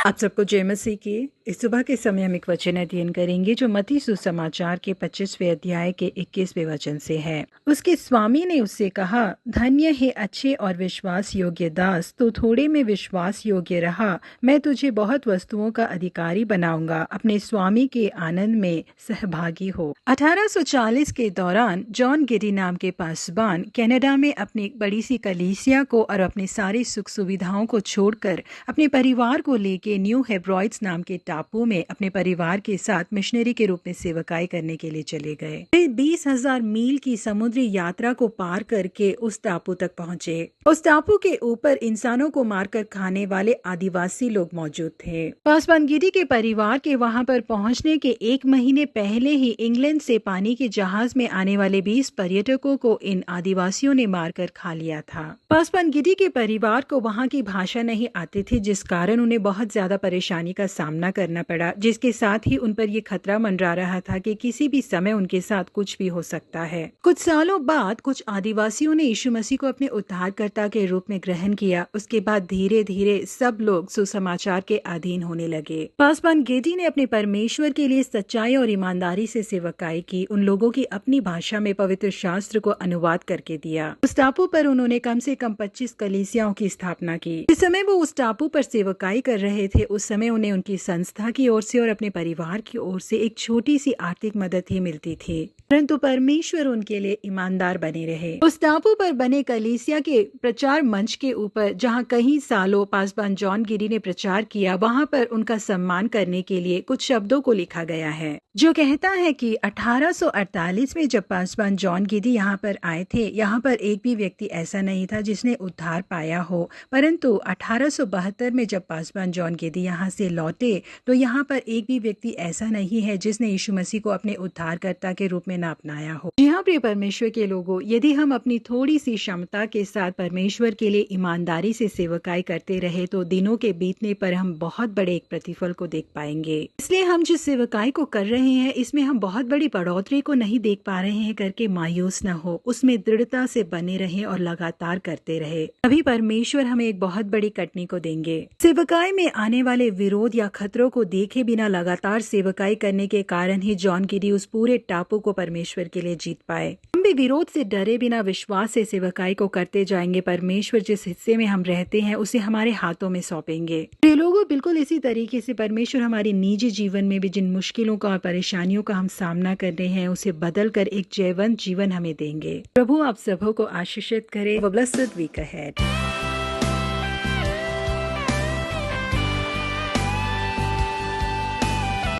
आप सबको जय मसीह की। इस सुबह के समय हम एक वचन अध्ययन करेंगे जो मत्ती सुसमाचार के 25वें अध्याय के 21वें वचन से है। उसके स्वामी ने उससे कहा, धन्य है अच्छे और विश्वास योग्य दास, तू थोड़े में विश्वास योग्य रहा, मैं तुझे बहुत वस्तुओं का अधिकारी बनाऊंगा, अपने स्वामी के आनंद में सहभागी हो। 1840 के दौरान जॉन गिरी नाम के पासबान कनाडा में अपनी बड़ी सी कलीसिया को और अपने सारी सुख सुविधाओं को छोड़कर अपने परिवार को लेके न्यू हेब्रॉइड्स नाम के टापू में अपने परिवार के साथ मिशनरी के रूप में सेवकाई करने के लिए चले गए। वे 20,000 मील की समुद्री यात्रा को पार करके उस टापू तक पहुंचे। उस टापू के ऊपर इंसानों को मारकर खाने वाले आदिवासी लोग मौजूद थे। पासवान गिरी के परिवार के वहां पर पहुंचने के 1 महीने पहले ही इंग्लैंड से पानी के जहाज में आने वाले 20 पर्यटकों को इन आदिवासियों ने मारकर खा लिया था। पासवान गिरी के परिवार को वहां की भाषा नहीं आती थी, जिस कारण उन्हें बहुत ज्यादा परेशानी का सामना करना पड़ा, जिसके साथ ही उन पर यह खतरा मंडरा रहा था कि किसी भी समय उनके साथ कुछ भी हो सकता है। कुछ सालों बाद कुछ आदिवासियों ने यीशु मसीह को अपने उद्धारकर्ता के रूप में ग्रहण किया। उसके बाद धीरे धीरे सब लोग सुसमाचार के अधीन होने लगे। पासवान गिरी ने अपने परमेश्वर के लिए सच्चाई और ईमानदारी से सेवकाई की। उन लोगों की अपनी भाषा में पवित्र शास्त्र को अनुवाद करके दिया। उस टापू पर उन्होंने कम से कम 25 कलीसियाओं की स्थापना की। जिस समय वो उस टापू पर सेवकाई कर रहे थे, उस समय उन्हें उनकी संस्था की ओर से और अपने परिवार की ओर से एक छोटी सी आर्थिक मदद ही मिलती थी, परंतु परमेश्वर उनके लिए ईमानदार बने रहे। उस टापू पर बने कलीसिया के प्रचार मंच के ऊपर, जहां कई सालों पासवान जॉन गिरी ने प्रचार किया, वहां पर उनका सम्मान करने के लिए कुछ शब्दों को लिखा गया है, जो कहता है कि 1848 में जब पासवान जॉन गिरी यहाँ पर आए थे, यहाँ पर एक भी व्यक्ति ऐसा नहीं था जिसने उद्धार पाया हो, परंतु 1872 में जब पासवान जॉन गिरी यहाँ से लौटे तो यहाँ पर एक भी व्यक्ति ऐसा नहीं है जिसने यीशु मसीह को अपने उद्धारकर्ता के रूप में न अपनाया हो। जी हाँ प्रिय परमेश्वर के लोगों, यदि हम अपनी थोड़ी सी क्षमता के साथ परमेश्वर के लिए ईमानदारी से सेवकाई करते रहे तो दिनों के बीतने पर हम बहुत बड़े एक प्रतिफल को देख पाएंगे। इसलिए हम जिस सेवकाई को कर रहे हैं, इसमें हम बहुत बड़ी बढ़ोतरी को नहीं देख पा रहे हैं करके मायूस न हो, उसमें दृढ़ता से बने रहें और लगातार करते रहे। अभी परमेश्वर हमें एक बहुत बड़ी कटनी को देंगे। सेवकाई में आने वाले विरोध या खतरों को देखे बिना लगातार सेवकाई करने के कारण ही जॉन गिरी उस पूरे टापू को परमेश्वर के लिए जीत पाए। हम भी विरोध से डरे बिना विश्वास से सेवकाई को करते जाएंगे। परमेश्वर जिस हिस्से में हम रहते हैं उसे हमारे हाथों में सौंपेंगे। प्रिय लोगों, बिल्कुल इसी तरीके से परमेश्वर हमारे निजी जीवन में भी जिन मुश्किलों का और परेशानियों का हम सामना कर रहे हैं, उसे बदल कर एक जयवंत जीवन हमें देंगे। प्रभु आप सबों को आशीषित करे। Blessed week ahead.